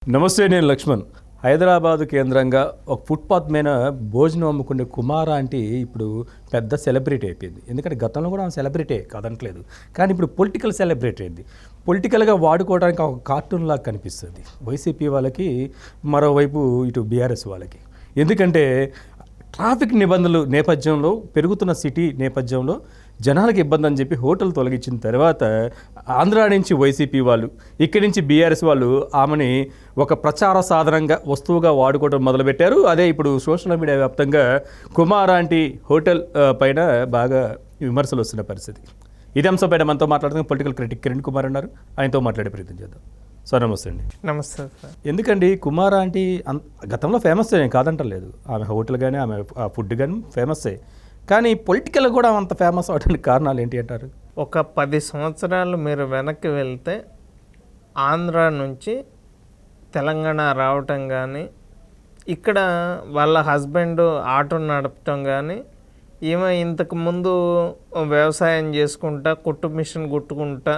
నమస్తే, నేను లక్ష్మణ్. హైదరాబాదు కేంద్రంగా ఒక ఫుట్పాత్ మీద భోజనం అమ్ముకునే కుమార ఆంటీ ఇప్పుడు పెద్ద సెలబ్రిటీ అయిపోయింది. ఎందుకంటే గతంలో కూడా ఆమె సెలబ్రిటీ కాదనట్లేదు, కానీ ఇప్పుడు పొలిటికల్ సెలబ్రిటీ అయింది. పొలిటికల్గా వాడుకోవడానికి ఒక కార్టూన్ లాగా కనిపిస్తుంది వైసీపీ వాళ్ళకి, మరోవైపు ఇటు బీఆర్ఎస్ వాళ్ళకి. ఎందుకంటే ట్రాఫిక్ నిబంధనలు నేపథ్యంలో, పెరుగుతున్న సిటీ నేపథ్యంలో జనాలకు ఇబ్బంది అని చెప్పి హోటల్ తొలగించిన తర్వాత ఆంధ్ర నుంచి వైసీపీ వాళ్ళు, ఇక్కడి నుంచి బీఆర్ఎస్ వాళ్ళు ఆమెని ఒక ప్రచార సాధనంగా, వస్తువుగా వాడుకోవడం మొదలుపెట్టారు. అదే ఇప్పుడు సోషల్ మీడియా వ్యాప్తంగా కుమార్ ఆంటీ హోటల్ పైన బాగా విమర్శలు వస్తున్న పరిస్థితి. ఇదే అంశంపైన మనతో మాట్లాడుతున్న పొలిటికల్ క్రిటిక్ కిరణ్ కుమార్ ఉన్నారు. ఆయనతో మాట్లాడే ప్రయత్నం చేద్దాం. సార్ నమస్తే అండి. నమస్తే సార్. ఎందుకండి కుమార్ ఆంటీ గతంలో ఫేమస్ నేను కాదంటలేదు, ఆమె హోటల్ కానీ ఆమె ఫుడ్ కానీ ఫేమస్సే, కానీ పొలిటికల్ కూడా అంత ఫేమస్ అవడానికి కారణాలు ఏంటి అంటారు? ఒక 10 సంవత్సరాలు మీరు వెనక్కి వెళ్తే ఆంధ్ర నుంచి తెలంగాణ రావటం కానీ, ఇక్కడ వాళ్ళ హస్బెండ్ ఆటో నడపటం కానీ, ఈమె ఇంతకుముందు వ్యవసాయం చేసుకుంటా, కుట్టు మిషన్ కుట్టుకుంటా,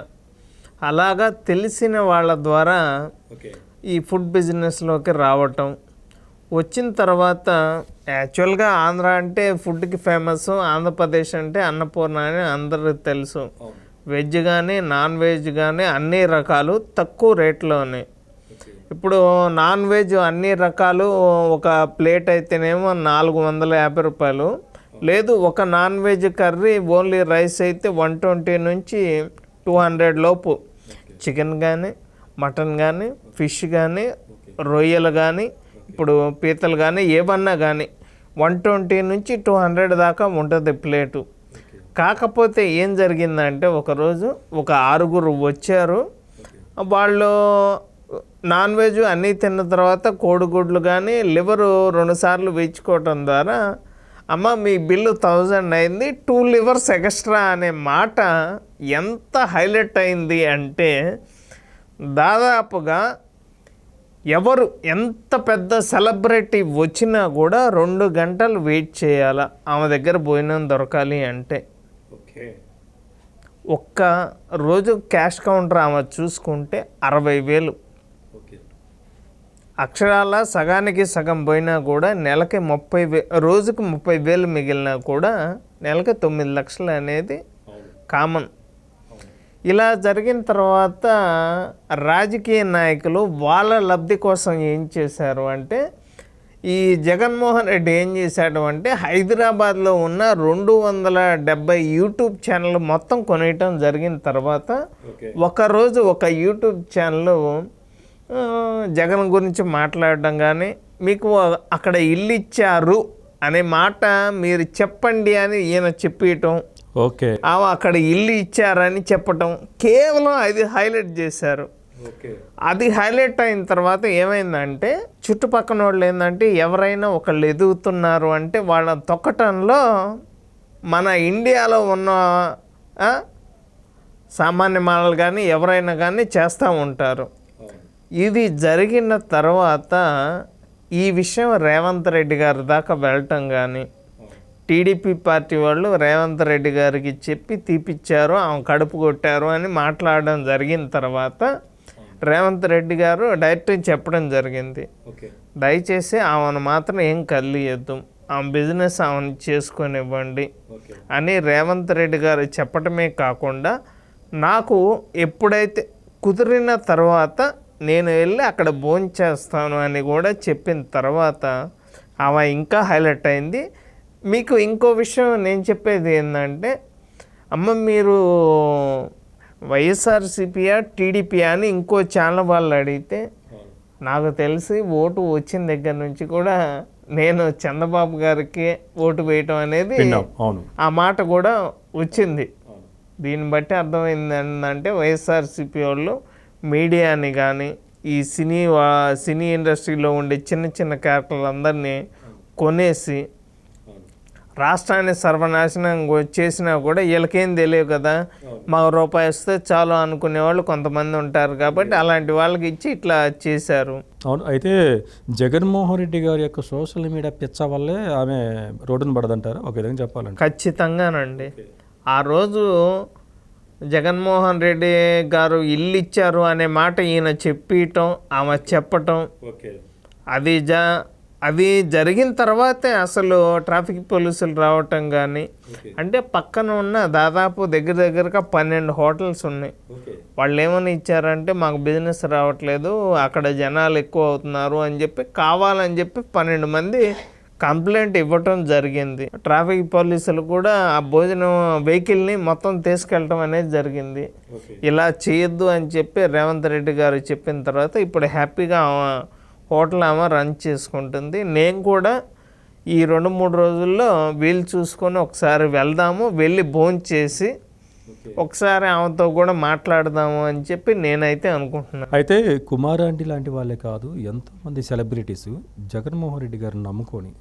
అలాగా తెలిసిన వాళ్ళ ద్వారా ఈ ఫుడ్ బిజినెస్లోకి రావటం. వచ్చిన తర్వాత యాక్చువల్గా ఆంధ్ర అంటే ఫుడ్కి ఫేమస్, ఆంధ్రప్రదేశ్ అంటే అన్నపూర్ణ అని అందరికి తెలుసు. వెజ్ కానీ నాన్ వెజ్ కానీ అన్ని రకాలు తక్కువ రేట్లోనే. ఇప్పుడు నాన్ వెజ్ అన్ని రకాలు ఒక ప్లేట్ అయితేనేమో 450 రూపాయలు, లేదు ఒక non veg curry only rice అయితే 120 నుంచి 200 లోపు. చికెన్ కానీ, మటన్ కానీ, ఫిష్ కానీ, రొయ్యలు కానీ, ఇప్పుడు పీతలు కానీ, ఏమన్నా కానీ 120 నుంచి 200 దాకా ఉంటుంది ప్లేటు. కాకపోతే ఏం జరిగిందంటే ఒకరోజు ఒక 6 వచ్చారు. వాళ్ళు నాన్ వెజ్ అన్నీ తిన్న తర్వాత కోడిగుడ్లు కానీ లివరు 2 సార్లు వేయించుకోవటం ద్వారా, అమ్మ మీ బిల్లు 1000 అయింది, 2 లివర్స్ ఎక్స్ట్రా అనే మాట ఎంత హైలైట్ అయింది అంటే, దాదాపుగా ఎవరు ఎంత పెద్ద సెలబ్రిటీ వచ్చినా కూడా 2 గంటలు వెయిట్ చేయాలా ఆమె దగ్గర భోజనం దొరకాలి అంటే. ఒక్క రోజు క్యాష్ కౌంటర్ ఆమె చూసుకుంటే 60,000. అక్షరాల సగానికి సగం పోయినా కూడా నెలకి 30,000, రోజుకి 30,000 మిగిలినా కూడా నెలకి 9 లక్షలు అనేది కామన్. ఇలా జరిగిన తర్వాత రాజకీయ నాయకులు వాళ్ళ లబ్ధి కోసం ఏం చేశారు అంటే, ఈ జగన్మోహన్ రెడ్డి ఏం చేశాడు అంటే హైదరాబాద్లో ఉన్న 270 యూట్యూబ్ ఛానల్ మొత్తం కొనేయటం జరిగిన తర్వాత, ఒకరోజు ఒక యూట్యూబ్ ఛానల్ జగన్ గురించి మాట్లాడడం కానీ, మీకు అక్కడ ఇల్లు ఇచ్చారు అనే మాట మీరు చెప్పండి అని ఈయన చెప్పటం, ఓకే అక్కడ ఇల్లు ఇచ్చారని చెప్పటం, కేవలం అది హైలైట్ చేశారు. అది హైలైట్ అయిన తర్వాత ఏమైందంటే చుట్టుపక్కల వాళ్ళు ఏంటంటే ఎవరైనా ఒకళ్ళు ఎదుగుతున్నారు అంటే వాళ్ళ తొక్కటంలో మన ఇండియాలో ఉన్న సామాన్య మానవులు కానీ ఎవరైనా కానీ చేస్తూ ఉంటారు. ఇది జరిగిన తర్వాత ఈ విషయం రేవంత్ రెడ్డి గారి దాకా వెళ్ళటం కానీ, టీడీపీ పార్టీ వాళ్ళు రేవంత్ రెడ్డి గారికి చెప్పి తీపిచ్చారు, ఆమె కడుపు కొట్టారు అని మాట్లాడడం జరిగిన తర్వాత రేవంత్ రెడ్డి గారు డైరెక్ట్ చెప్పడం జరిగింది, దయచేసి ఆమెను మాత్రం ఏం కదిలియద్దు, ఆమె బిజినెస్ ఆమెను చేసుకొనివ్వండి అని రేవంత్ రెడ్డి గారు చెప్పటమే కాకుండా, నాకు ఎప్పుడైతే కుదిరిన తర్వాత నేను వెళ్ళి అక్కడ భోంచేస్తాను అని కూడా చెప్పిన తర్వాత ఆమె ఇంకా హైలైట్ అయింది. మీకు ఇంకో విషయం నేను చెప్పేది ఏంటంటే, అమ్మ మీరు వైఎస్ఆర్సీపీయా టీడీపీయా అని ఇంకో ఛానల్ వాళ్ళు అడిగితే, నాకు తెలిసి ఓటు వచ్చిన దగ్గర నుంచి కూడా నేను చంద్రబాబు గారికి ఓటు వేయటం అనేది ఆ మాట కూడా వచ్చింది. దీన్ని బట్టి అర్థమైంది ఏంటంటే వైఎస్ఆర్సీపీ వాళ్ళు మీడియాని కానీ, ఈ సినీ ఇండస్ట్రీలో ఉండే చిన్న చిన్న క్యారెక్టర్లందరినీ కొనేసి రాష్ట్రాన్ని సర్వనాశనం చేసినా కూడా వీళ్ళకేం తెలియదు కదా, మాకు రూపాయి వస్తే చాలు అనుకునే వాళ్ళు కొంతమంది ఉంటారు కాబట్టి అలాంటి వాళ్ళకి ఇచ్చి ఇట్లా చేశారు. అవును. అయితే జగన్మోహన్ రెడ్డి గారి యొక్క సోషల్ మీడియా పిచ్చ వల్లే ఆమె రోడ్డును పడదంటారు ఒక విధంగా చెప్పాలంటే? ఖచ్చితంగానండి. ఆ రోజు జగన్మోహన్ రెడ్డి గారు ఇల్లు ఇచ్చారు అనే మాట ఈయన చెప్పటం, ఆమె చెప్పటం, అది జరిగిన తర్వాతే అసలు ట్రాఫిక్ పోలీసులు రావటం కానీ, అంటే పక్కన ఉన్న దాదాపు దగ్గరగా 12 హోటల్స్ ఉన్నాయి. వాళ్ళు ఏమని ఇచ్చారంటే మాకు బిజినెస్ రావట్లేదు, అక్కడ జనాలు ఎక్కువ అవుతున్నారు అని చెప్పి కావాలని చెప్పి 12 మంది కంప్లైంట్ ఇవ్వటం జరిగింది. ట్రాఫిక్ పోలీసులు కూడా ఆ భోజనం వెహికల్ని మొత్తం తీసుకెళ్ళటం అనేది జరిగింది. ఇలా చేయొద్దు అని చెప్పి రేవంత్ రెడ్డి గారు చెప్పిన తర్వాత ఇప్పుడు హ్యాపీగా హోటల్ ఆమె రన్ చేసుకుంటుంది. నేను కూడా ఈ 2-3 రోజుల్లో వీలు చూసుకొని ఒకసారి వెళ్దాము, వెళ్ళి భోంచేసి ఒకసారి ఆమెతో కూడా మాట్లాడదాము అని చెప్పి నేనైతే అనుకుంటున్నాను. అయితే కుమారాంటి లాంటి వాళ్ళే కాదు, ఎంతోమంది సెలబ్రిటీస్ జగన్మోహన్ రెడ్డి గారిని నమ్ముకొని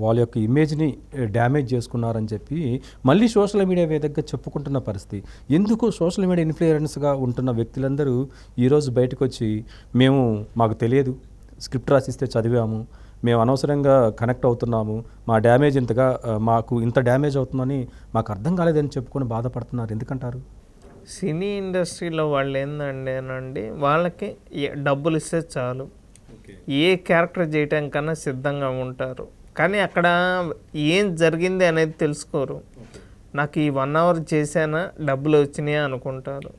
వాళ్ళ యొక్క ఇమేజ్ని డ్యామేజ్ చేసుకున్నారని చెప్పి మళ్ళీ సోషల్ మీడియా వేదికగా చెప్పుకుంటున్న పరిస్థితి. ఎందుకు సోషల్ మీడియా ఇన్ఫ్లుయెన్స్గా ఉంటున్న వ్యక్తులందరూ ఈరోజు బయటకు వచ్చి మాకు తెలియదు, స్క్రిప్ట్ రాసిస్తే చదివాము, మేము అనవసరంగా కనెక్ట్ అవుతున్నాము, మా డ్యామేజ్ ఇంతగా మాకు ఇంత డ్యామేజ్ అవుతుందని మాకు అర్థం కాలేదని చెప్పుకొని బాధపడుతున్నారు. ఎందుకంటారు? సినీ ఇండస్ట్రీలో వాళ్ళు ఏందండి, వాళ్ళకి డబ్బులు ఇస్తే చాలు, ఏ క్యారెక్టర్ చేయటానికన్నా సిద్ధంగా ఉంటారు. కానీ అక్కడ ఏం జరిగింది అనేది తెలుసుకోరు. నాకు ఈ 1 అవర్ చేశానా, డబ్బులు వచ్చినాయా అనుకుంటారు.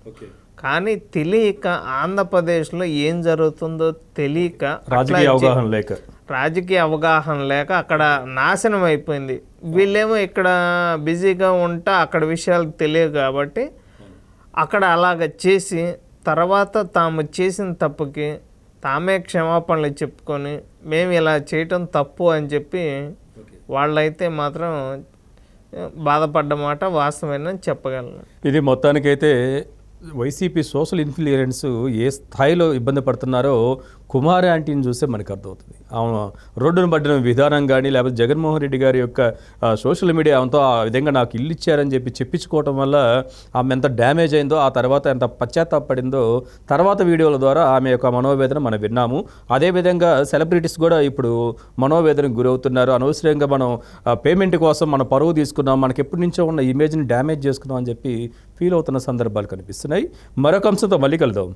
కానీ తెలియక ఆంధ్రప్రదేశ్లో ఏం జరుగుతుందో తెలియక, రాజకీయ అవగాహన లేక అక్కడ నాశనం అయిపోయింది. వీళ్ళేమో ఇక్కడ బిజీగా ఉంటా అక్కడ విషయాలు తెలియదు కాబట్టి అక్కడ అలాగ చేసి తర్వాత తాము చేసిన తప్పుకి తామే క్షమాపణలు చెప్పుకొని మేము ఇలా చేయటం తప్పు అని చెప్పి వాళ్ళైతే మాత్రం బాధపడ్డమాట వాస్తవమని చెప్పగలను. ఇది మొత్తానికైతే వైసీపీ సోషల్ ఇన్ఫ్లుయెన్స్ ఏ స్థాయిలో ఇబ్బంది పడుతున్నారో కుమారి ఆంటీని చూస్తే మనకు అర్థమవుతుంది. ఆమె రోడ్డును పడిన విధానం కానీ, లేకపోతే జగన్మోహన్ రెడ్డి గారి యొక్క సోషల్ మీడియా ఆమెతో ఆ విధంగా నాకు ఇల్లు ఇచ్చారని చెప్పి చెప్పించుకోవటం వల్ల ఆమె ఎంత డ్యామేజ్ అయిందో, ఆ తర్వాత ఎంత పశ్చాత్తాపడిందో తర్వాత వీడియోల ద్వారా ఆమె యొక్క మనోవేదన మనం విన్నాము. అదేవిధంగా సెలబ్రిటీస్ కూడా ఇప్పుడు మనోవేదనకు గురవుతున్నారు. అనవసరంగా మనం పేమెంట్ కోసం మన పరువు తీసుకున్నాం, మనకి ఎప్పటి నుంచో ఉన్న ఇమేజ్ని డ్యామేజ్ చేసుకున్నాం అని చెప్పి ఫీల్ అవుతున్న సందర్భాలు కనిపిస్తున్నాయి. మరొక అంశంతో మళ్ళీ కలుద్దాం.